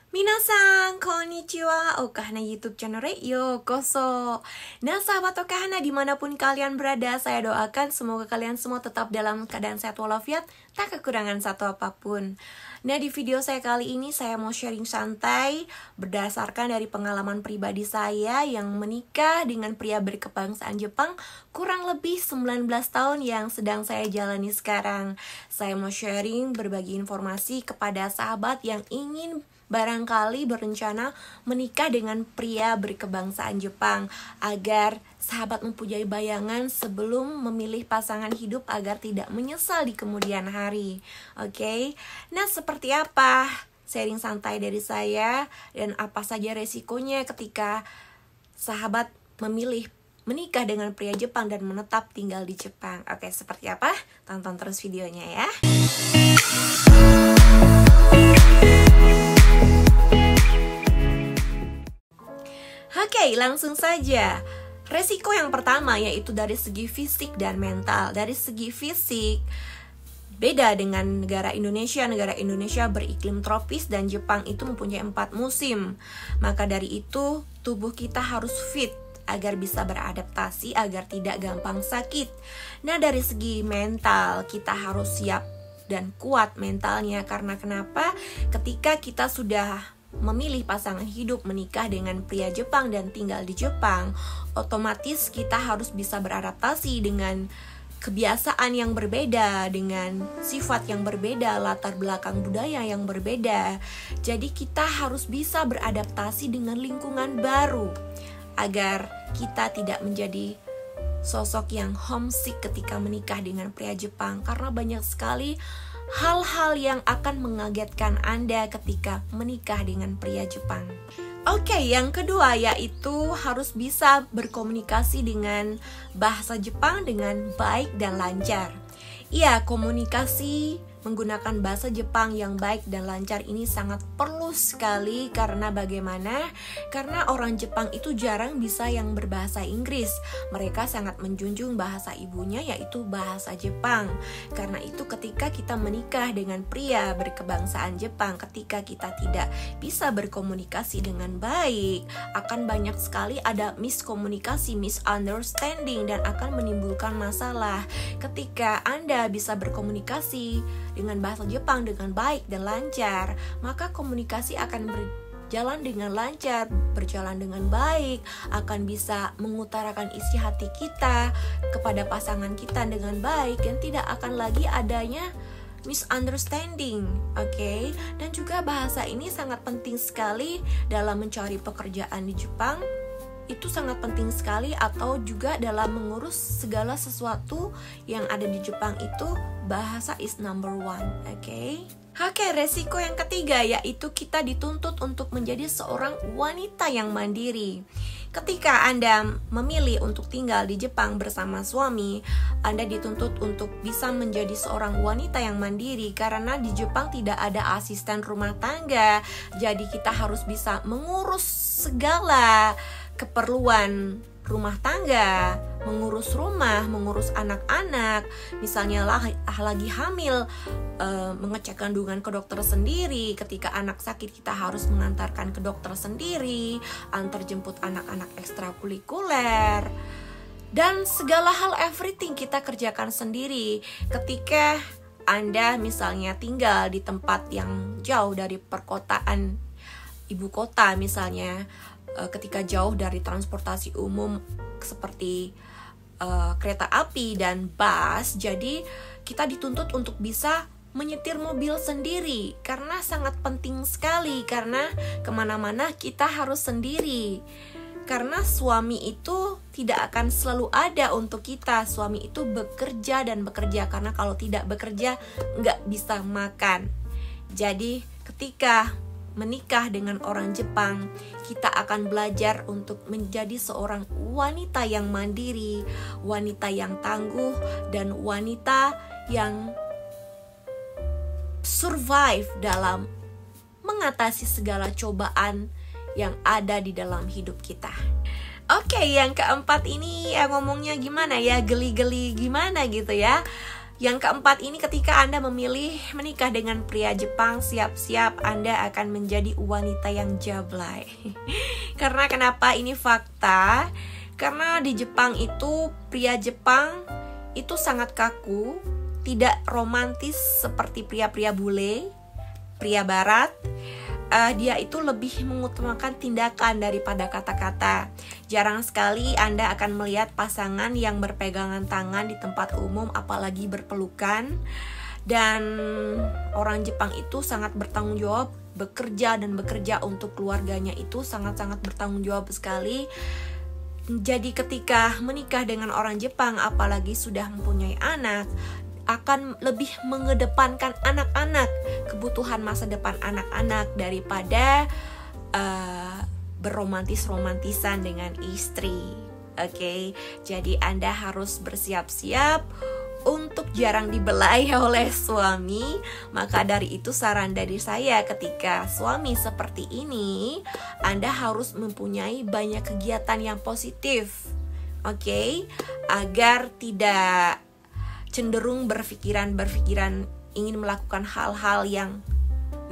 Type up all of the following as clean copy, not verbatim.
Minasan, konnichiwa, Okahana YouTube channel Yokoso. Nah sahabat Okahana, dimanapun kalian berada, saya doakan semoga kalian semua tetap dalam keadaan sehat walafiat, tak kekurangan satu apapun. Nah di video saya kali ini saya mau sharing santai berdasarkan dari pengalaman pribadi saya yang menikah dengan pria berkebangsaan Jepang kurang lebih 19 tahun yang sedang saya jalani sekarang. Saya mau sharing berbagi informasi kepada sahabat yang ingin barangkali berencana menikah dengan pria berkebangsaan Jepang, agar sahabat mempunyai bayangan sebelum memilih pasangan hidup agar tidak menyesal di kemudian hari. Oke, nah seperti apa sharing santai dari saya dan apa saja resikonya ketika sahabat memilih menikah dengan pria Jepang dan menetap tinggal di Jepang. Oke, seperti apa? Tonton terus videonya ya. Oke, langsung saja. Resiko yang pertama yaitu dari segi fisik dan mental. Dari segi fisik, beda dengan negara Indonesia. Negara Indonesia beriklim tropis dan Jepang itu mempunyai 4 musim. Maka dari itu, tubuh kita harus fit agar bisa beradaptasi, agar tidak gampang sakit. Nah, dari segi mental, kita harus siap dan kuat mentalnya. Karena kenapa? Ketika kita sudah memilih pasangan hidup, menikah dengan pria Jepang dan tinggal di Jepang, otomatis kita harus bisa beradaptasi dengan kebiasaan yang berbeda, dengan sifat yang berbeda, latar belakang budaya yang berbeda. Jadi kita harus bisa beradaptasi dengan lingkungan baru agar kita tidak menjadi sosok yang homesick ketika menikah dengan pria Jepang, karena banyak sekali hal-hal yang akan mengagetkan Anda ketika menikah dengan pria Jepang. Oke, yang kedua yaitu harus bisa berkomunikasi dengan bahasa Jepang dengan baik dan lancar. Iya, komunikasi menggunakan bahasa Jepang yang baik dan lancar ini sangat perlu sekali. Karena bagaimana? Karena orang Jepang itu jarang bisa yang berbahasa Inggris. Mereka sangat menjunjung bahasa ibunya yaitu bahasa Jepang. Karena itu ketika kita menikah dengan pria berkebangsaan Jepang, ketika kita tidak bisa berkomunikasi dengan baik, akan banyak sekali ada miskomunikasi, misunderstanding, dan akan menimbulkan masalah. Ketika Anda bisa berkomunikasi dengan bahasa Jepang dengan baik dan lancar, maka komunikasi akan berjalan dengan lancar, berjalan dengan baik, akan bisa mengutarakan isi hati kita kepada pasangan kita dengan baik, dan tidak akan lagi adanya misunderstanding. Oke. Dan juga bahasa ini sangat penting sekali dalam mencari pekerjaan di Jepang. Itu sangat penting sekali, atau juga dalam mengurus segala sesuatu yang ada di Jepang itu bahasa is number one. Oke, resiko yang ketiga yaitu kita dituntut untuk menjadi seorang wanita yang mandiri. Ketika Anda memilih untuk tinggal di Jepang bersama suami, Anda dituntut untuk bisa menjadi seorang wanita yang mandiri, karena di Jepang tidak ada asisten rumah tangga. Jadi kita harus bisa mengurus segala keperluan rumah tangga, mengurus rumah, mengurus anak-anak, misalnya lagi hamil, mengecek kandungan ke dokter sendiri. Ketika anak sakit kita harus mengantarkan ke dokter sendiri, antar jemput anak-anak ekstrakurikuler, dan segala hal everything kita kerjakan sendiri. Ketika Anda misalnya tinggal di tempat yang jauh dari perkotaan ibu kota misalnya, ketika jauh dari transportasi umum seperti kereta api dan bus, jadi kita dituntut untuk bisa menyetir mobil sendiri, karena sangat penting sekali, karena kemana-mana kita harus sendiri. Karena suami itu tidak akan selalu ada untuk kita. Suami itu bekerja dan bekerja, karena kalau tidak bekerja nggak bisa makan. Jadi ketika menikah dengan orang Jepang, kita akan belajar untuk menjadi seorang wanita yang mandiri, wanita yang tangguh, dan wanita yang survive dalam mengatasi segala cobaan yang ada di dalam hidup kita. Oke, yang keempat ini ya ngomongnya gimana ya, geli-geli gimana gitu ya. Yang keempat ini, ketika Anda memilih menikah dengan pria Jepang, siap-siap Anda akan menjadi wanita yang jablay. Karena kenapa ini fakta? Karena di Jepang itu, pria Jepang itu sangat kaku, tidak romantis seperti pria-pria bule, pria barat. Dia itu lebih mengutamakan tindakan daripada kata-kata. Jarang sekali Anda akan melihat pasangan yang berpegangan tangan di tempat umum, apalagi berpelukan. Dan orang Jepang itu sangat bertanggung jawab, bekerja untuk keluarganya itu sangat-sangat bertanggung jawab sekali. Jadi ketika menikah dengan orang Jepang, apalagi sudah mempunyai anak, akan lebih mengedepankan anak-anak, kebutuhan masa depan anak-anak daripada berromantis-romantisan dengan istri. Oke, jadi Anda harus bersiap-siap untuk jarang dibelai oleh suami. Maka dari itu saran dari saya, ketika suami seperti ini, Anda harus mempunyai banyak kegiatan yang positif. Oke, agar tidak cenderung berpikiran ingin melakukan hal-hal yang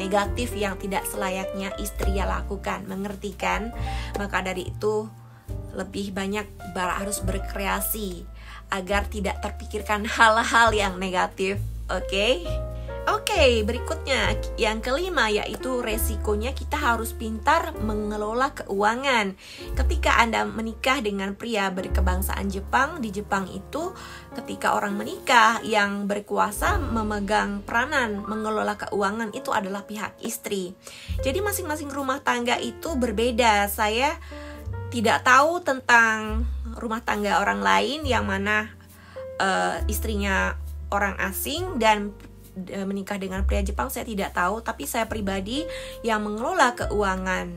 negatif yang tidak selayaknya istri lakukan. Mengerti kan? Maka dari itu lebih banyak harus berkreasi agar tidak terpikirkan hal-hal yang negatif. Oke, berikutnya yang kelima, yaitu resikonya kita harus pintar mengelola keuangan. Ketika Anda menikah dengan pria berkebangsaan Jepang, di Jepang itu ketika orang menikah, yang berkuasa memegang peranan mengelola keuangan itu adalah pihak istri. Jadi masing-masing rumah tangga itu berbeda. Saya tidak tahu tentang rumah tangga orang lain yang mana istrinya orang asing dan menikah dengan pria Jepang, saya tidak tahu. Tapi saya pribadi yang mengelola keuangan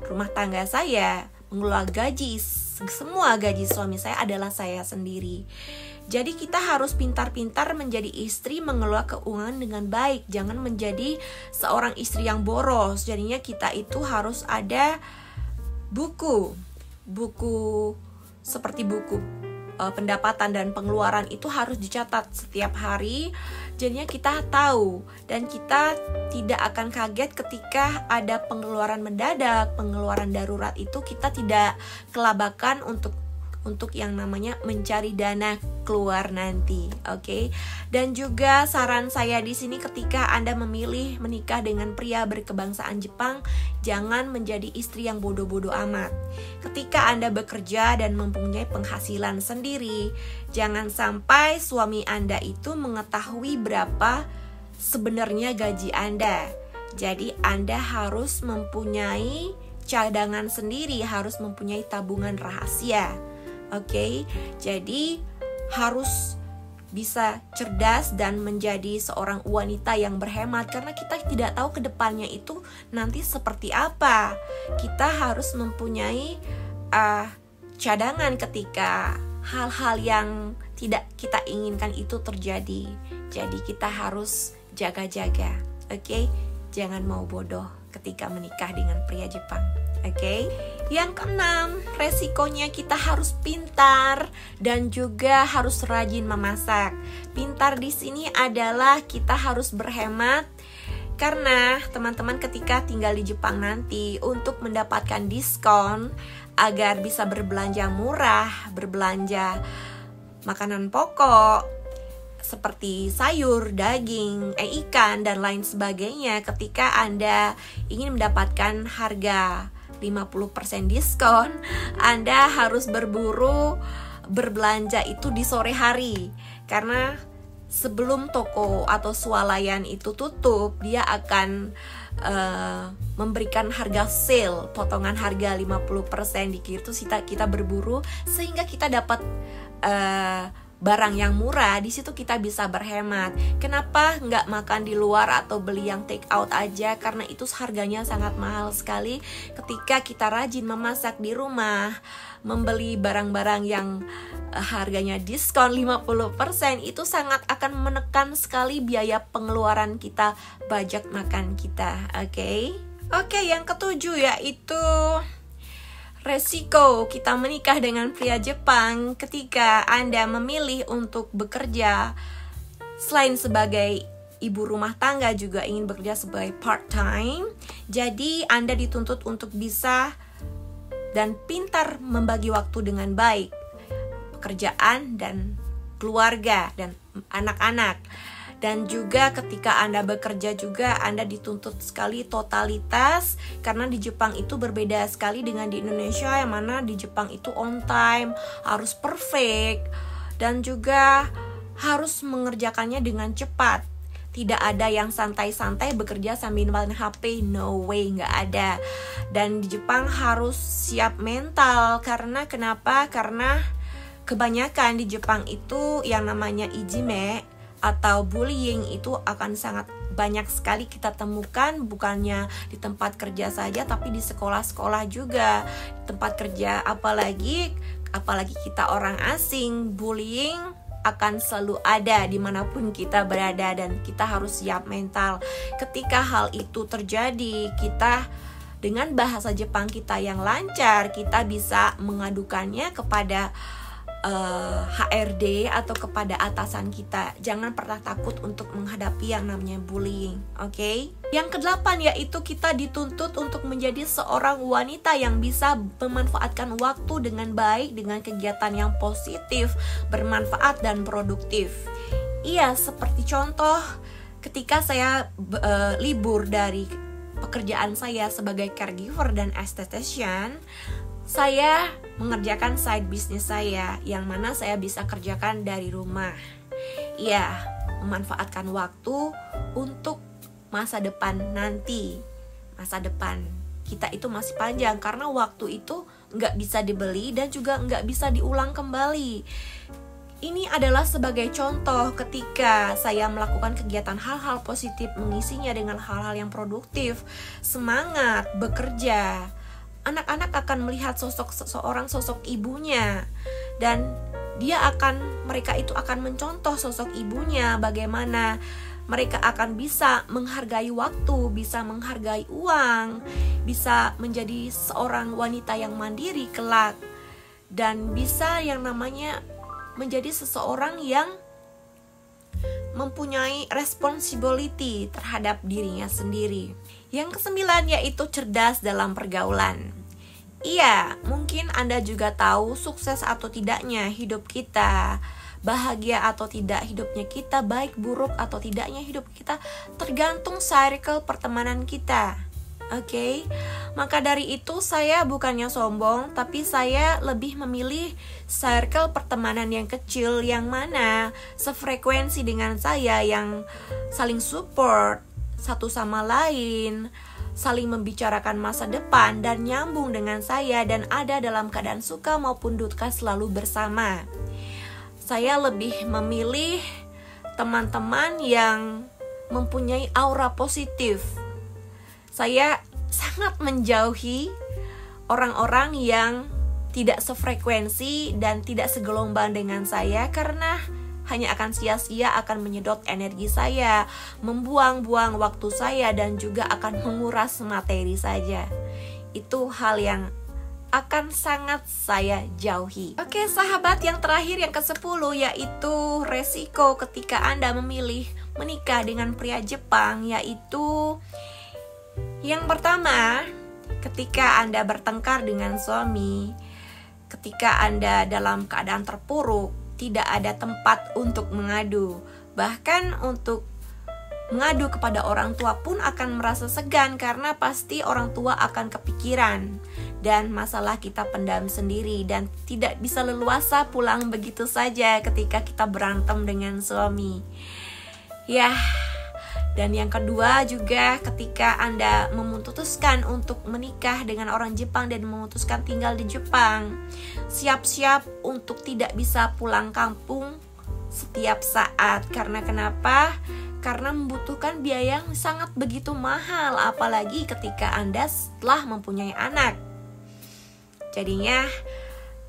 rumah tangga saya, mengelola gaji, semua gaji suami saya adalah saya sendiri. Jadi kita harus pintar-pintar menjadi istri, mengelola keuangan dengan baik. Jangan menjadi seorang istri yang boros. Jadinya kita itu harus ada buku seperti buku pendapatan dan pengeluaran itu harus dicatat setiap hari. Jadinya kita tahu dan kita tidak akan kaget ketika ada pengeluaran mendadak, pengeluaran darurat itu kita tidak kelabakan untuk yang namanya mencari dana keluar nanti. Dan juga saran saya di sini, ketika Anda memilih menikah dengan pria berkebangsaan Jepang, jangan menjadi istri yang bodoh-bodoh amat. Ketika Anda bekerja dan mempunyai penghasilan sendiri, jangan sampai suami Anda itu mengetahui berapa sebenarnya gaji Anda. Jadi Anda harus mempunyai cadangan sendiri, harus mempunyai tabungan rahasia. Jadi harus bisa cerdas dan menjadi seorang wanita yang berhemat, karena kita tidak tahu ke depannya itu nanti seperti apa. Kita harus mempunyai cadangan ketika hal-hal yang tidak kita inginkan itu terjadi. Jadi kita harus jaga-jaga. Jangan mau bodoh ketika menikah dengan pria Jepang. Yang keenam, resikonya kita harus pintar dan juga harus rajin memasak. Pintar di sini adalah kita harus berhemat, karena teman-teman ketika tinggal di Jepang nanti, untuk mendapatkan diskon agar bisa berbelanja murah, berbelanja makanan pokok seperti sayur, daging, ikan dan lain sebagainya, ketika Anda ingin mendapatkan harga 50% diskon, Anda harus berburu berbelanja itu di sore hari. Karena sebelum toko atau swalayan itu tutup, dia akan memberikan harga sale, potongan harga 50%. Di situ kita berburu sehingga kita dapat barang yang murah. Di situ kita bisa berhemat. Kenapa nggak makan di luar atau beli yang take out aja? Karena itu harganya sangat mahal sekali. Ketika kita rajin memasak di rumah, membeli barang-barang yang harganya diskon 50%, itu sangat akan menekan sekali biaya pengeluaran kita, budget makan kita. Yang ketujuh yaitu resiko kita menikah dengan pria Jepang. Ketika Anda memilih untuk bekerja selain sebagai ibu rumah tangga juga ingin bekerja sebagai part-time. Jadi Anda dituntut untuk bisa dan pintar membagi waktu dengan baik, pekerjaan dan keluarga dan anak-anak. Dan juga ketika Anda bekerja juga Anda dituntut sekali totalitas, karena di Jepang itu berbeda sekali dengan di Indonesia, yang mana di Jepang itu on time, harus perfect, dan juga harus mengerjakannya dengan cepat. Tidak ada yang santai-santai bekerja sambil main HP, no way, nggak ada. Dan di Jepang harus siap mental, karena kenapa? Karena kebanyakan di Jepang itu yang namanya ijime atau bullying itu akan sangat banyak sekali kita temukan, bukannya di tempat kerja saja tapi di sekolah-sekolah juga, di tempat kerja, apalagi kita orang asing, bullying akan selalu ada dimanapun kita berada, dan kita harus siap mental. Ketika hal itu terjadi, kita dengan bahasa Jepang kita yang lancar, kita bisa mengadukannya kepada HRD atau kepada atasan kita. Jangan pernah takut untuk menghadapi yang namanya bullying, oke? Yang kedelapan yaitu kita dituntut untuk menjadi seorang wanita yang bisa memanfaatkan waktu dengan baik, dengan kegiatan yang positif, bermanfaat dan produktif. Iya, seperti contoh ketika saya libur dari pekerjaan saya sebagai caregiver dan esthetician, saya mengerjakan side business saya, yang mana saya bisa kerjakan dari rumah. Ya, memanfaatkan waktu untuk masa depan nanti. Masa depan kita itu masih panjang, karena waktu itu nggak bisa dibeli dan juga nggak bisa diulang kembali. Ini adalah sebagai contoh ketika saya melakukan kegiatan hal-hal positif, mengisinya dengan hal-hal yang produktif, semangat, bekerja. Anak-anak akan melihat seorang sosok ibunya, dan mereka itu akan mencontoh sosok ibunya, bagaimana mereka akan bisa menghargai waktu, bisa menghargai uang, bisa menjadi seorang wanita yang mandiri kelak, dan bisa yang namanya menjadi seseorang yang mempunyai responsibility terhadap dirinya sendiri. Yang kesembilan yaitu cerdas dalam pergaulan. Iya, mungkin Anda juga tahu sukses atau tidaknya hidup kita, bahagia atau tidak hidupnya kita, baik buruk atau tidaknya hidup kita, tergantung circle pertemanan kita. Oke, maka dari itu saya bukannya sombong, tapi saya lebih memilih circle pertemanan yang kecil, yang mana sefrekuensi dengan saya, yang saling support satu sama lain, saling membicarakan masa depan dan nyambung dengan saya, dan ada dalam keadaan suka maupun duka selalu bersama. Saya lebih memilih teman-teman yang mempunyai aura positif. Saya sangat menjauhi orang-orang yang tidak sefrekuensi dan tidak segelombang dengan saya, karena hanya akan sia-sia, akan menyedot energi saya, membuang-buang waktu saya, dan juga akan menguras materi saja. Itu hal yang akan sangat saya jauhi. Oke, sahabat, yang terakhir, yang ke-10, yaitu resiko ketika Anda memilih menikah dengan pria Jepang, yaitu yang pertama, ketika Anda bertengkar dengan suami, ketika Anda dalam keadaan terpuruk, tidak ada tempat untuk mengadu. Bahkan untuk mengadu kepada orang tua pun akan merasa segan, karena pasti orang tua akan kepikiran, dan masalah kita pendam sendiri, dan tidak bisa leluasa pulang begitu saja ketika kita berantem dengan suami. Ya. Dan yang kedua juga, ketika Anda memutuskan untuk menikah dengan orang Jepang dan memutuskan tinggal di Jepang, siap-siap untuk tidak bisa pulang kampung setiap saat. Karena kenapa? Karena membutuhkan biaya yang sangat begitu mahal, apalagi ketika Anda setelah mempunyai anak. Jadinya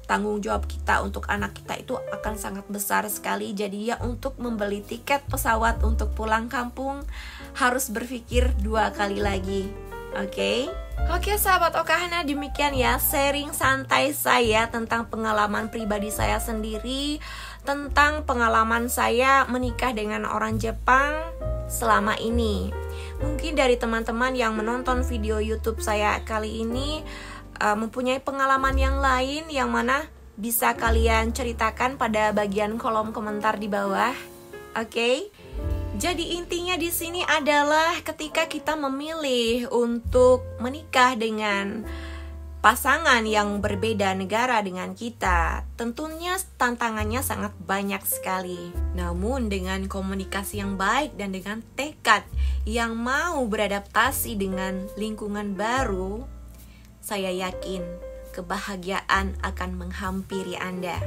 tanggung jawab kita untuk anak kita itu akan sangat besar sekali. Jadi ya, untuk membeli tiket pesawat untuk pulang kampung harus berpikir 2 kali lagi. Oke, sahabat Okahana, demikian ya sharing santai saya tentang pengalaman pribadi saya sendiri tentang pengalaman saya menikah dengan orang Jepang selama ini. Mungkin dari teman-teman yang menonton video YouTube saya kali ini mempunyai pengalaman yang lain yang mana bisa kalian ceritakan pada bagian kolom komentar di bawah. Oke? Jadi intinya di sini adalah ketika kita memilih untuk menikah dengan pasangan yang berbeda negara dengan kita, tentunya tantangannya sangat banyak sekali. Namun dengan komunikasi yang baik dan dengan tekad yang mau beradaptasi dengan lingkungan baru, saya yakin kebahagiaan akan menghampiri Anda.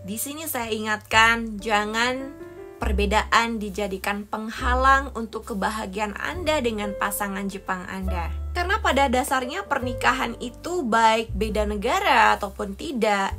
Di sini saya ingatkan, jangan perbedaan dijadikan penghalang untuk kebahagiaan Anda dengan pasangan Jepang Anda. Karena pada dasarnya pernikahan itu baik beda negara ataupun tidak,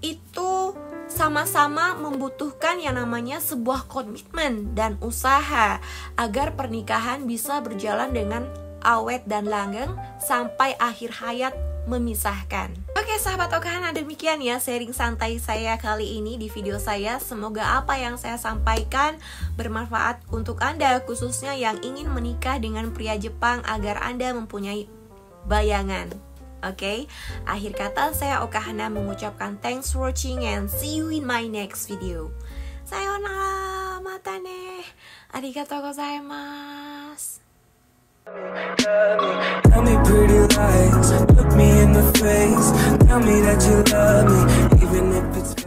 itu sama-sama membutuhkan yang namanya sebuah komitmen dan usaha agar pernikahan bisa berjalan dengan awet dan langgeng sampai akhir hayat memisahkan. Oke sahabat Okahana, demikian ya sharing santai saya kali ini di video saya. Semoga apa yang saya sampaikan bermanfaat untuk Anda, khususnya yang ingin menikah dengan pria Jepang agar Anda mempunyai bayangan. Oke, akhir kata saya Okahana mengucapkan thanks for watching and see you in my next video. Sayonara, mata ne, arigatou gozaimasu. Tell me pretty lies, look me in the face, tell me that you love me, even if it's